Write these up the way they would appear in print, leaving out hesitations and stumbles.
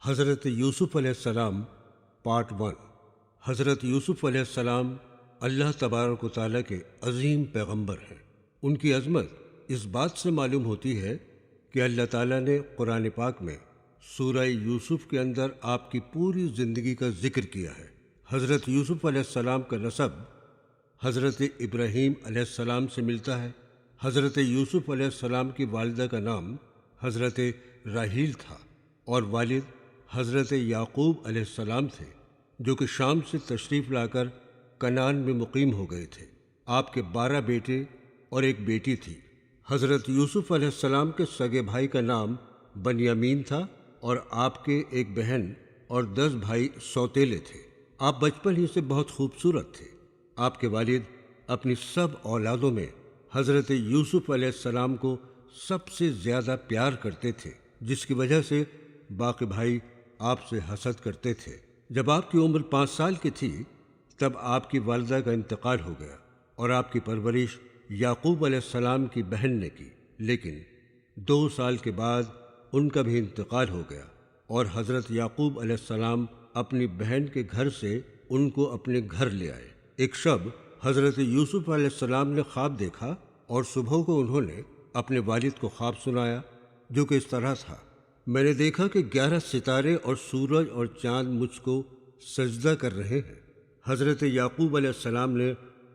حضرت یوسف علیہ السلام پارٹ 1۔ حضرت یوسف علیہ السلام اللہ تبارک و تعالیٰ کے عظیم پیغمبر ہیں۔ ان کی عظمت اس بات سے معلوم ہوتی ہے کہ اللہ تعالیٰ نے قرآن پاک میں سورہ یوسف کے اندر آپ کی پوری زندگی کا ذکر کیا ہے۔ حضرت یوسف علیہ السلام کا نسب حضرت ابراہیم علیہ السلام سے ملتا ہے۔ حضرت یوسف علیہ السلام کی والدہ کا نام حضرت راحیل تھا اور والد حضرت یعقوب علیہ السلام تھے، جو کہ شام سے تشریف لا کر کنعان میں مقیم ہو گئے تھے۔ آپ کے 12 بیٹے اور ایک بیٹی تھی۔ حضرت یوسف علیہ السلام کے سگے بھائی کا نام بنیامین تھا اور آپ کے ایک بہن اور 10 بھائی سوتیلے تھے۔ آپ بچپن ہی سے بہت خوبصورت تھے۔ آپ کے والد اپنی سب اولادوں میں حضرت یوسف علیہ السلام کو سب سے زیادہ پیار کرتے تھے، جس کی وجہ سے باقی بھائی آپ سے حسد کرتے تھے۔ جب آپ کی عمر 5 سال کی تھی تب آپ کی والدہ کا انتقال ہو گیا اور آپ کی پرورش یعقوب علیہ السلام کی بہن نے کی، لیکن 2 سال کے بعد ان کا بھی انتقال ہو گیا اور حضرت یعقوب علیہ السلام اپنی بہن کے گھر سے ان کو اپنے گھر لے آئے۔ ایک شب حضرت یوسف علیہ السلام نے خواب دیکھا اور صبح کو انہوں نے اپنے والد کو خواب سنایا، جو کہ اس طرح تھا: میں نے دیکھا کہ 11 ستارے اور سورج اور چاند مجھ کو سجدہ کر رہے ہیں۔ حضرت یعقوب علیہ السلام نے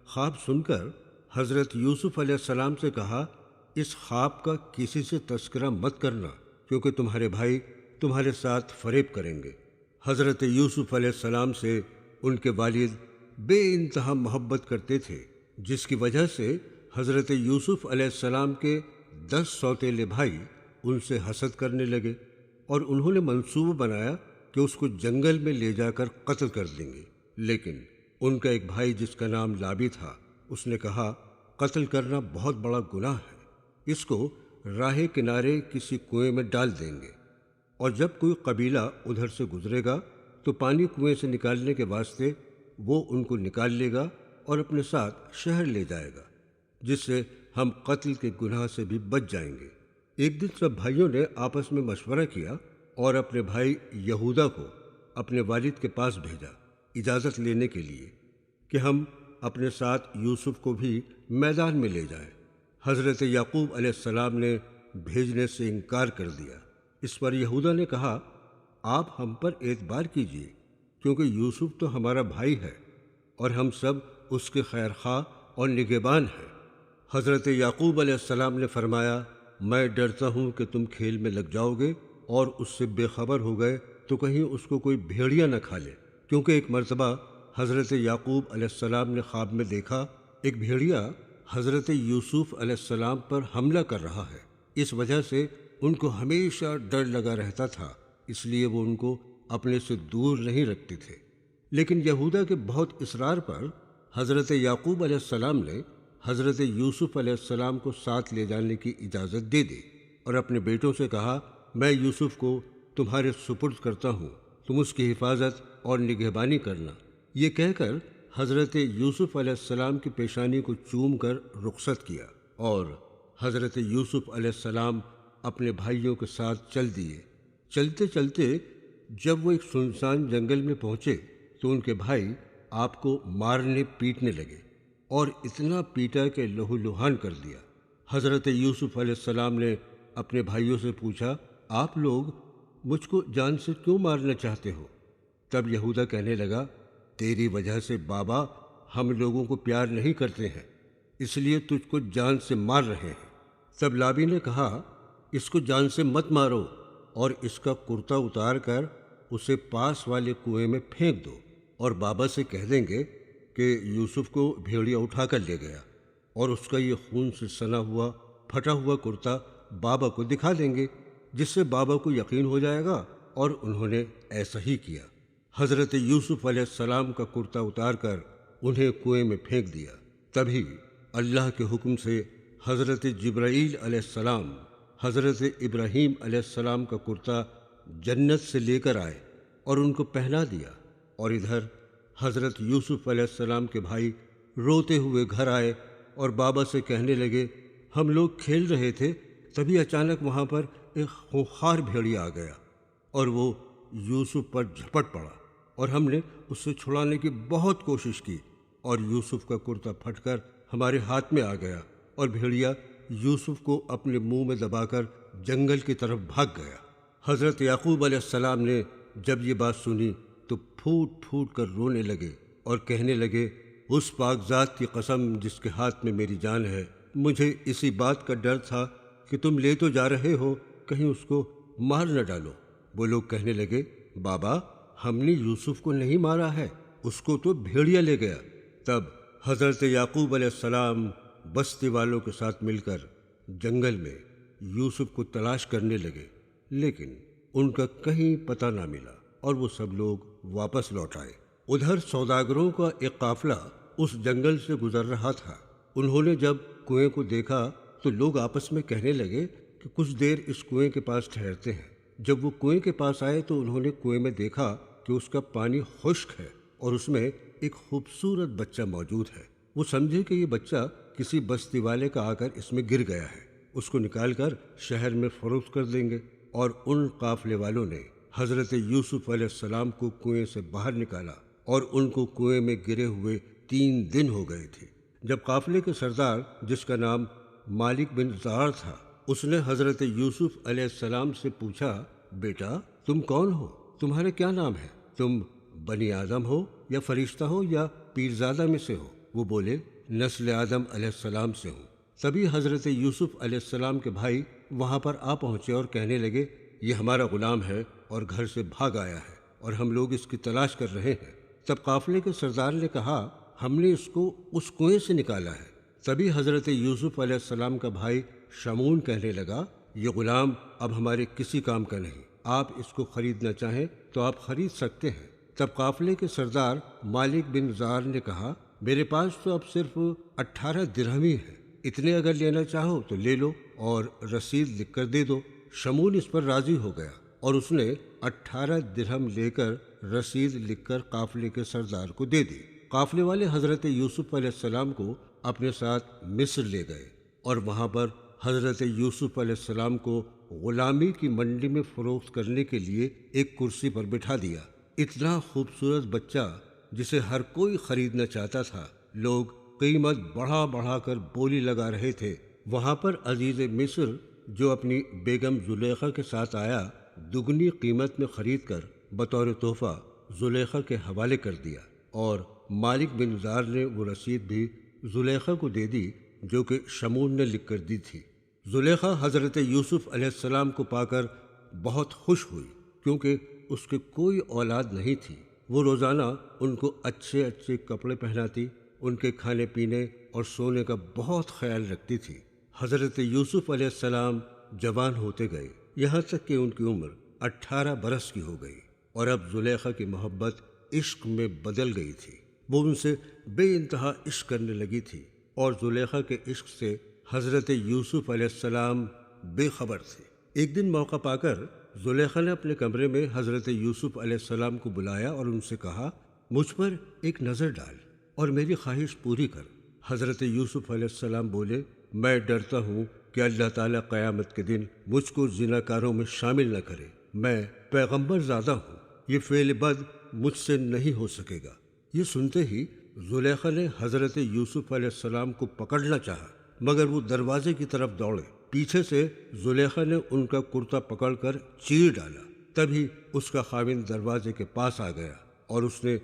خواب سن کر حضرت یوسف علیہ السلام سے کہا، اس خواب کا کسی سے تذکرہ مت کرنا، کیونکہ تمہارے بھائی تمہارے ساتھ فریب کریں گے۔ حضرت یوسف علیہ السلام سے ان کے والد بے انتہا محبت کرتے تھے، جس کی وجہ سے حضرت یوسف علیہ السلام کے 10 سوتیلے بھائی ان سے حسد کرنے لگے اور انہوں نے منصوبہ بنایا کہ اس کو جنگل میں لے جا کر قتل کر دیں گے، لیکن ان کا ایک بھائی جس کا نام لابی تھا، اس نے کہا، قتل کرنا بہت بڑا گناہ ہے، اس کو راہ کنارے کسی کنویں میں ڈال دیں گے، اور جب کوئی قبیلہ ادھر سے گزرے گا تو پانی کنویں سے نکالنے کے واسطے وہ ان کو نکال لے گا اور اپنے ساتھ شہر لے جائے گا، جس سے ہم قتل کے گناہ سے بھی بچ جائیں گے۔ ایک دن سب بھائیوں نے آپس میں مشورہ کیا اور اپنے بھائی یہودا کو اپنے والد کے پاس بھیجا اجازت لینے کے لیے کہ ہم اپنے ساتھ یوسف کو بھی میدان میں لے جائیں۔ حضرت یعقوب علیہ السلام نے بھیجنے سے انکار کر دیا۔ اس پر یہودا نے کہا، آپ ہم پر اعتبار کیجیے، کیونکہ یوسف تو ہمارا بھائی ہے اور ہم سب اس کے خیر خواہ اور نگہبان ہیں۔ حضرت یعقوب علیہ السلام نے فرمایا، میں ڈرتا ہوں کہ تم کھیل میں لگ جاؤ گے اور اس سے بے خبر ہو گئے تو کہیں اس کو کوئی بھیڑیا نہ کھا لے، کیونکہ ایک مرتبہ حضرت یعقوب علیہ السلام نے خواب میں دیکھا ایک بھیڑیا حضرت یوسف علیہ السلام پر حملہ کر رہا ہے۔ اس وجہ سے ان کو ہمیشہ ڈر لگا رہتا تھا، اس لیے وہ ان کو اپنے سے دور نہیں رکھتے تھے۔ لیکن یہودا کے بہت اصرار پر حضرت یعقوب علیہ السلام نے حضرت یوسف علیہ السلام کو ساتھ لے جانے کی اجازت دے دی اور اپنے بیٹوں سے کہا، میں یوسف کو تمہارے سپرد کرتا ہوں، تم اس کی حفاظت اور نگہبانی کرنا۔ یہ کہہ کر حضرت یوسف علیہ السلام کی پیشانی کو چوم کر رخصت کیا اور حضرت یوسف علیہ السلام اپنے بھائیوں کے ساتھ چل دیے۔ چلتے چلتے جب وہ ایک سنسان جنگل میں پہنچے تو ان کے بھائی آپ کو مارنے پیٹنے لگے اور اتنا پیٹا کہ لہو لہان کر دیا۔ حضرت یوسف علیہ السلام نے اپنے بھائیوں سے پوچھا، آپ لوگ مجھ کو جان سے کیوں مارنا چاہتے ہو؟ تب یہودا کہنے لگا، تیری وجہ سے بابا ہم لوگوں کو پیار نہیں کرتے ہیں، اس لیے تجھ کو جان سے مار رہے ہیں۔ تب لابی نے کہا، اس کو جان سے مت مارو اور اس کا کرتا اتار کر اسے پاس والے کنویں میں پھینک دو، اور بابا سے کہہ دیں گے کہ یوسف کو بھیڑیا اٹھا کر لے گیا، اور اس کا یہ خون سے سنا ہوا پھٹا ہوا کرتا بابا کو دکھا دیں گے، جس سے بابا کو یقین ہو جائے گا۔ اور انہوں نے ایسا ہی کیا۔ حضرت یوسف علیہ السلام کا کرتا اتار کر انہیں کنویں میں پھینک دیا۔ تبھی اللہ کے حکم سے حضرت جبرائیل علیہ السلام حضرت ابراہیم علیہ السلام کا کرتا جنت سے لے کر آئے اور ان کو پہنا دیا، اور ادھر حضرت یوسف علیہ السلام کے بھائی روتے ہوئے گھر آئے اور بابا سے کہنے لگے، ہم لوگ کھیل رہے تھے، تبھی اچانک وہاں پر ایک خونخوار بھیڑیا آ گیا اور وہ یوسف پر جھپٹ پڑا اور ہم نے اس سے چھڑانے کی بہت کوشش کی، اور یوسف کا کرتا پھٹ کر ہمارے ہاتھ میں آ گیا، اور بھیڑیا یوسف کو اپنے منہ میں دبا کر جنگل کی طرف بھاگ گیا۔ حضرت یعقوب علیہ السلام نے جب یہ بات سنی تو پھوٹ پھوٹ کر رونے لگے اور کہنے لگے، اس پاک ذات کی قسم جس کے ہاتھ میں میری جان ہے، مجھے اسی بات کا ڈر تھا کہ تم لے تو جا رہے ہو، کہیں اس کو مار نہ ڈالو۔ وہ لوگ کہنے لگے، بابا ہم نے یوسف کو نہیں مارا ہے، اس کو تو بھیڑیا لے گیا۔ تب حضرت یعقوب علیہ السلام بستی والوں کے ساتھ مل کر جنگل میں یوسف کو تلاش کرنے لگے، لیکن ان کا کہیں پتہ نہ ملا اور وہ سب لوگ واپس لوٹ آئے۔ ادھر سوداگروں کا ایک قافلہ اس جنگل سے گزر رہا تھا۔ انہوں نے جب کنویں کو دیکھا تو لوگ آپس میں کہنے لگے کہ کچھ دیر اس کنویں کے پاس ٹھہرتے ہیں۔ جب وہ کنویں کے پاس آئے تو انہوں نے کنویں میں دیکھا کہ اس کا پانی خشک ہے اور اس میں ایک خوبصورت بچہ موجود ہے۔ وہ سمجھے کہ یہ بچہ کسی بستی والے کا آ کر اس میں گر گیا ہے، اس کو نکال کر شہر میں فروخت کر دیں گے۔ اور ان قافلے والوں نے حضرت یوسف علیہ السلام کو کنویں سے باہر نکالا اور ان کو کنویں میں گرے ہوئے 3 دن ہو گئے تھے۔ جب قافلے کے سردار جس کا نام مالک بن زار تھا، اس نے حضرت یوسف علیہ السلام سے پوچھا، بیٹا تم کون ہو؟ تمہارا کیا نام ہے؟ تم بنی آدم ہو یا فرشتہ ہو یا پیرزادہ میں سے ہو؟ وہ بولے، نسل آدم علیہ السلام سے ہوں۔ تبھی حضرت یوسف علیہ السلام کے بھائی وہاں پر آ پہنچے اور کہنے لگے، یہ ہمارا غلام ہے اور گھر سے بھاگ آیا ہے اور ہم لوگ اس کی تلاش کر رہے ہیں۔ تب قافلے کے سردار نے کہا، ہم نے اس کو اس کنویں سے نکالا ہے۔ تبھی حضرت یوسف علیہ السلام کا بھائی شمعون کہنے لگا، یہ غلام اب ہمارے کسی کام کا نہیں، آپ اس کو خریدنا چاہیں تو آپ خرید سکتے ہیں۔ تب قافلے کے سردار مالک بن زار نے کہا، میرے پاس تو اب صرف 18 درہم ہی ہے، اتنے اگر لینا چاہو تو لے لو اور رسید لکھ کر دے دو۔ شمعون اس پر راضی ہو گیا اور اس نے 18 درہم لے کر رسید لکھ کر قافلے کے سردار کو دے دی۔ قافلے والے حضرت یوسف علیہ السلام کو اپنے ساتھ مصر لے گئے اور وہاں پر حضرت یوسف علیہ السلام کو غلامی کی منڈی میں فروخت کرنے کے لیے ایک کرسی پر بٹھا دیا۔ اتنا خوبصورت بچہ جسے ہر کوئی خریدنا چاہتا تھا، لوگ قیمت بڑھا بڑھا کر بولی لگا رہے تھے۔ وہاں پر عزیز مصر جو اپنی بیگم زلیخا کے ساتھ آیا، دگنی قیمت میں خرید کر بطور تحفہ زلیخا کے حوالے کر دیا، اور مالک بن زار نے وہ رسید بھی زلیخا کو دے دی جو کہ شمعون نے لکھ کر دی تھی۔ زلیخا حضرت یوسف علیہ السلام کو پا کر بہت خوش ہوئی، کیونکہ اس کے کوئی اولاد نہیں تھی۔ وہ روزانہ ان کو اچھے اچھے کپڑے پہناتی، ان کے کھانے پینے اور سونے کا بہت خیال رکھتی تھی۔ حضرت یوسف علیہ السلام جوان ہوتے گئے، یہاں تک کہ ان کی عمر 18 برس کی ہو گئی، اور اب زلیخا کی محبت عشق میں بدل گئی تھی۔ وہ ان سے بے انتہا عشق کرنے لگی تھی، اور زلیخا کے عشق سے حضرت یوسف علیہ السلام بے خبر تھے۔ ایک دن موقع پا کر زلیخا نے اپنے کمرے میں حضرت یوسف علیہ السلام کو بلایا اور ان سے کہا، مجھ پر ایک نظر ڈال اور میری خواہش پوری کر۔ حضرت یوسف علیہ السلام بولے، میں ڈرتا ہوں کہ اللہ تعالیٰ قیامت کے دن مجھ کو زناکاروں میں شامل نہ کرے، میں پیغمبر زادہ ہوں، یہ فعل بد مجھ سے نہیں ہو سکے گا۔ یہ سنتے ہی زلیخا نے حضرت یوسف علیہ السلام کو پکڑنا چاہا، مگر وہ دروازے کی طرف دوڑے۔ پیچھے سے زلیخا نے ان کا کرتا پکڑ کر چیر ڈالا۔ تبھی اس کا خاوند دروازے کے پاس آ گیا اور اس نے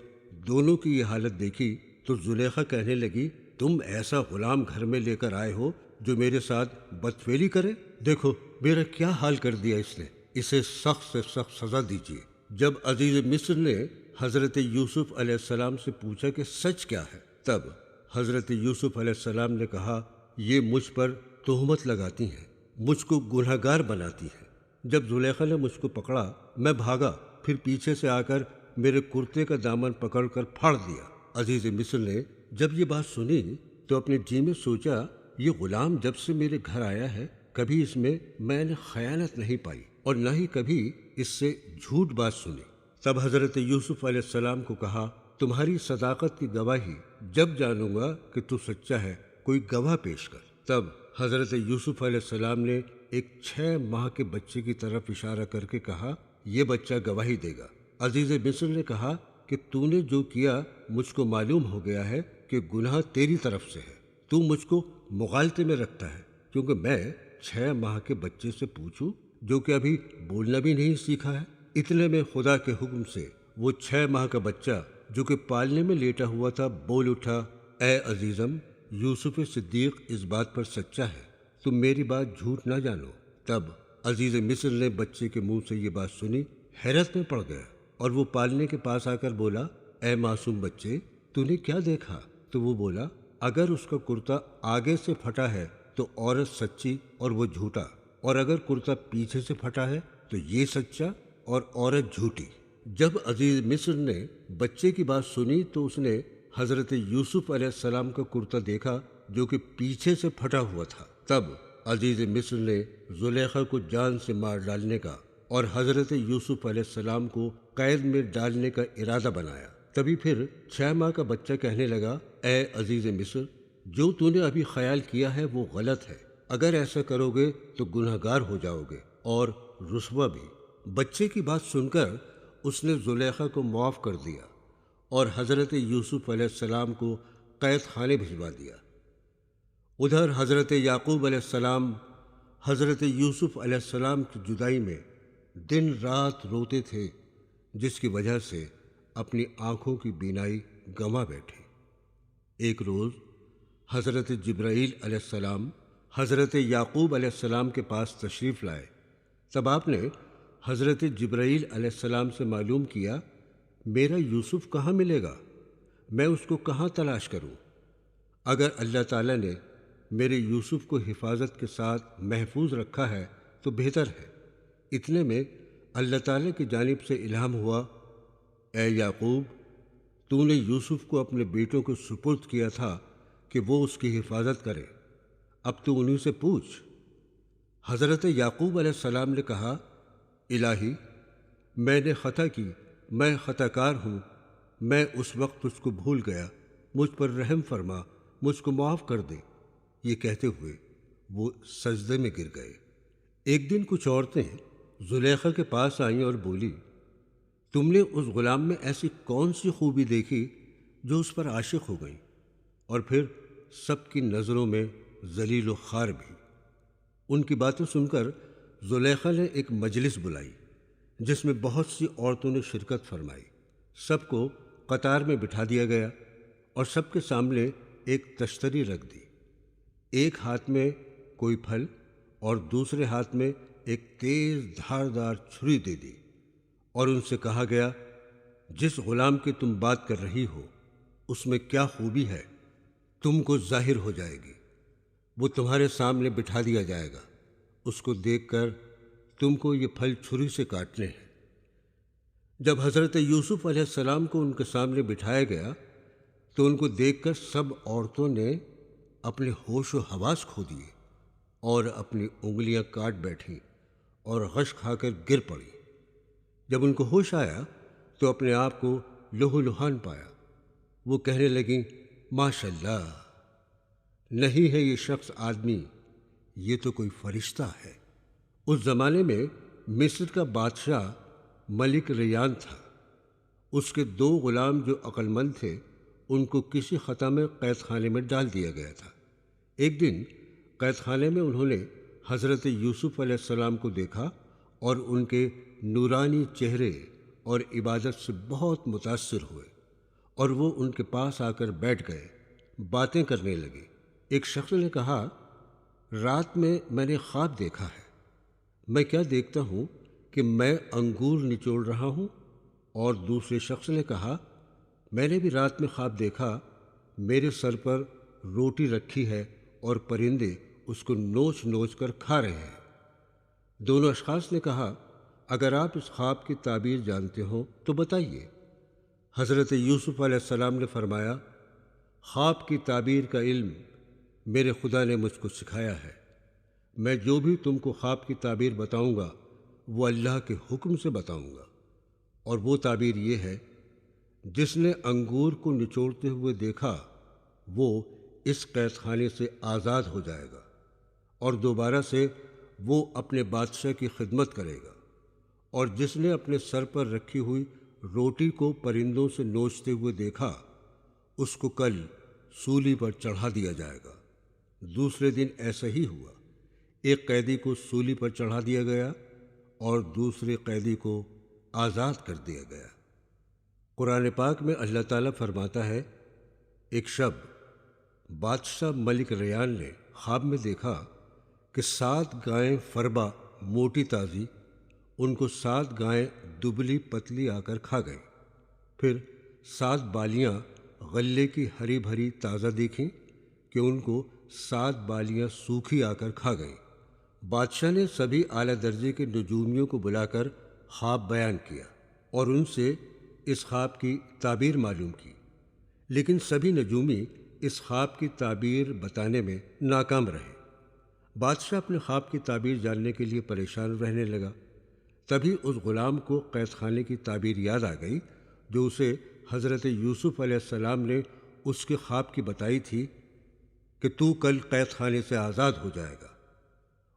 دونوں کی یہ حالت دیکھی تو زلیخا کہنے لگی، تم ایسا غلام گھر میں لے کر آئے ہو جو میرے ساتھ بدفعلی کرے؟ دیکھو میرا کیا حال کر دیا اس نے، اسے سخت سے سخت سزا دیجیے۔ جب عزیز مصر نے حضرت یوسف علیہ السلام سے پوچھا کہ سچ کیا ہے، تب حضرت یوسف علیہ السلام نے کہا، یہ مجھ پر تہمت لگاتی ہیں، مجھ کو گنہگار بناتی ہیں۔ جب زلیخا نے مجھ کو پکڑا، میں بھاگا، پھر پیچھے سے آ کر میرے کرتے کا دامن پکڑ کر پھاڑ دیا۔ عزیز مصر نے جب یہ بات سنی تو اپنے جی میں سوچا، یہ غلام جب سے میرے گھر آیا ہے کبھی اس میں نے خیانت نہیں پائی اور نہ ہی کبھی اس سے جھوٹ بات سنی۔ تب حضرت یوسف علیہ السلام کو کہا، تمہاری صداقت کی گواہی جب جانوں گا کہ تو سچا ہے، کوئی گواہ پیش کر۔ تب حضرت یوسف علیہ السلام نے ایک 6 ماہ کے بچے کی طرف اشارہ کر کے کہا، یہ بچہ گواہی دے گا۔ عزیز مصر نے کہا کہ تو نے جو کیا مجھ کو معلوم ہو گیا ہے کہ گناہ تیری طرف سے ہے۔ تو مجھ کو مغالطے میں رکھتا ہے کیونکہ میں 6 ماہ کے بچے سے پوچھوں جو کہ ابھی بولنا بھی نہیں سیکھا ہے۔ اتنے میں خدا کے حکم سے وہ 6 ماہ کا بچہ جو کہ پالنے میں لیٹا ہوا تھا بول اٹھا، اے عزیزم، یوسف صدیق اس بات پر سچا ہے، تم میری بات جھوٹ نہ جانو۔ تب عزیز مصر نے بچے کے منہ سے یہ بات سنی، حیرت میں پڑ گیا اور وہ پالنے کے پاس آ کر بولا، اے معصوم بچے، تو نے کیا دیکھا؟ تو وہ بولا، اگر اس کا کرتا آگے سے پھٹا ہے تو عورت سچی اور وہ جھوٹا، اور اگر کرتا پیچھے سے پھٹا ہے تو یہ سچا اور عورت جھوٹی۔ جب عزیز مصر نے بچے کی بات سنی تو اس نے حضرت یوسف علیہ السلام کا کرتا دیکھا جو کہ پیچھے سے پھٹا ہوا تھا۔ تب عزیز مصر نے زلیخا کو جان سے مار ڈالنے کا اور حضرت یوسف علیہ السلام کو قید میں ڈالنے کا ارادہ بنایا۔ تبھی پھر 6 ماہ کا بچہ کہنے لگا، اے عزیز مصر، جو تو نے ابھی خیال کیا ہے وہ غلط ہے۔ اگر ایسا کرو گے تو گنہگار ہو جاؤ گے اور رسوا بھی۔ بچے کی بات سن کر اس نے زلیخا کو معاف کر دیا اور حضرت یوسف علیہ السلام کو قید خانے بھجوا دیا۔ ادھر حضرت یعقوب علیہ السلام حضرت یوسف علیہ السلام کی جدائی میں دن رات روتے تھے، جس کی وجہ سے اپنی آنکھوں کی بینائی گنوا بیٹھے۔ ایک روز حضرت جبرائیل علیہ السلام حضرت یعقوب علیہ السلام کے پاس تشریف لائے۔ تب آپ نے حضرت جبرائیل علیہ السلام سے معلوم کیا، میرا یوسف کہاں ملے گا؟ میں اس کو کہاں تلاش کروں؟ اگر اللہ تعالیٰ نے میرے یوسف کو حفاظت کے ساتھ محفوظ رکھا ہے تو بہتر ہے۔ اتنے میں اللہ تعالیٰ کی جانب سے الہام ہوا، اے یعقوب، تو نے یوسف کو اپنے بیٹوں کو سپرد کیا تھا کہ وہ اس کی حفاظت کرے، اب تو انہی سے پوچھ۔ حضرت یعقوب علیہ السلام نے کہا، الہی، میں نے خطا کی، میں خطا کار ہوں، میں اس وقت تجھ کو بھول گیا، مجھ پر رحم فرما، مجھ کو معاف کر دے۔ یہ کہتے ہوئے وہ سجدے میں گر گئے۔ ایک دن کچھ عورتیں زلیخا کے پاس آئیں اور بولی، تم نے اس غلام میں ایسی کون سی خوبی دیکھی جو اس پر عاشق ہو گئیں؟ اور پھر سب کی نظروں میں ذلیل و خوار بھی۔ ان کی باتیں سن کر زلیخا نے ایک مجلس بلائی جس میں بہت سی عورتوں نے شرکت فرمائی۔ سب کو قطار میں بٹھا دیا گیا اور سب کے سامنے ایک تشتری رکھ دی۔ ایک ہاتھ میں کوئی پھل اور دوسرے ہاتھ میں ایک تیز دھاردار چھری دے دی اور ان سے کہا گیا، جس غلام کی تم بات کر رہی ہو اس میں کیا خوبی ہے تم کو ظاہر ہو جائے گی، وہ تمہارے سامنے بٹھا دیا جائے گا، اس کو دیکھ کر تم کو یہ پھل چھری سے کاٹنے ہیں۔ جب حضرت یوسف علیہ السلام کو ان کے سامنے بٹھایا گیا تو ان کو دیکھ کر سب عورتوں نے اپنے ہوش و حواس کھو دیے اور اپنی انگلیاں کاٹ بیٹھیں اور غش کھا کر گر پڑی۔ جب ان کو ہوش آیا تو اپنے آپ کو لہو لہان پایا۔ وہ کہنے لگیں، ماشاء اللہ، نہیں ہے یہ شخص آدمی، یہ تو کوئی فرشتہ ہے۔ اس زمانے میں مصر کا بادشاہ ملک ریان تھا۔ اس کے 2 غلام جو عقل مند تھے ان کو کسی خطا میں قید خانے میں ڈال دیا گیا تھا۔ ایک دن قید خانے میں انہوں نے حضرت یوسف علیہ السلام کو دیکھا اور ان کے نورانی چہرے اور عبادت سے بہت متاثر ہوئے اور وہ ان کے پاس آ کر بیٹھ گئے، باتیں کرنے لگے۔ ایک شخص نے کہا، رات میں نے خواب دیکھا ہے، میں کیا دیکھتا ہوں کہ میں انگور نچوڑ رہا ہوں۔ اور دوسرے شخص نے کہا، میں نے بھی رات میں خواب دیکھا، میرے سر پر روٹی رکھی ہے اور پرندے اس کو نوچ نوچ کر کھا رہے ہیں۔ دونوں اشخاص نے کہا، اگر آپ اس خواب کی تعبیر جانتے ہو تو بتائیے۔ حضرت یوسف علیہ السلام نے فرمایا، خواب کی تعبیر کا علم میرے خدا نے مجھ کو سکھایا ہے۔ میں جو بھی تم کو خواب کی تعبیر بتاؤں گا وہ اللہ کے حکم سے بتاؤں گا، اور وہ تعبیر یہ ہے، جس نے انگور کو نچوڑتے ہوئے دیکھا وہ اس قید خانے سے آزاد ہو جائے گا اور دوبارہ سے وہ اپنے بادشاہ کی خدمت کرے گا، اور جس نے اپنے سر پر رکھی ہوئی روٹی کو پرندوں سے نوچتے ہوئے دیکھا اس کو کل سولی پر چڑھا دیا جائے گا۔ دوسرے دن ایسا ہی ہوا، ایک قیدی کو سولی پر چڑھا دیا گیا اور دوسرے قیدی کو آزاد کر دیا گیا۔ قرآن پاک میں اللہ تعالیٰ فرماتا ہے، ایک شب بادشاہ ملک ریان نے خواب میں دیکھا کہ 7 گائیں فربا موٹی تازی ان کو 7 گائیں دبلی پتلی آ کر کھا گئیں۔ پھر 7 بالیاں غلے کی ہری بھری تازہ دیکھیں کہ ان کو 7 بالیاں سوکھی آ کر کھا گئیں۔ بادشاہ نے سبھی اعلیٰ درجے کے نجومیوں کو بلا کر خواب بیان کیا اور ان سے اس خواب کی تعبیر معلوم کی، لیکن سبھی نجومی اس خواب کی تعبیر بتانے میں ناکام رہے۔ بادشاہ اپنے خواب کی تعبیر جاننے کے لیے پریشان رہنے لگا۔ تبھی اس غلام کو قید خانے کی تعبیر یاد آ گئی جو اسے حضرت یوسف علیہ السلام نے اس کے خواب کی بتائی تھی کہ تو کل قید خانے سے آزاد ہو جائے گا۔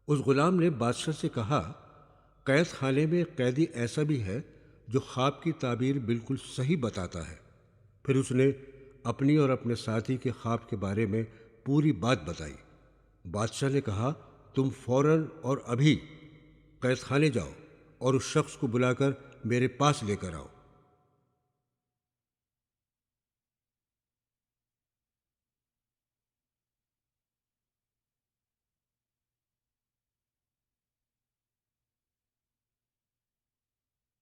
اس غلام نے بادشاہ سے کہا، قید خانے میں ایک قیدی ایسا بھی ہے جو خواب کی تعبیر بالکل صحیح بتاتا ہے۔ پھر اس نے اپنی اور اپنے ساتھی کے خواب کے بارے میں پوری بات بتائی۔ بادشاہ نے کہا، تم فوراً اور ابھی قید خانے جاؤ اور اس شخص کو بلا کر میرے پاس لے کر آؤ۔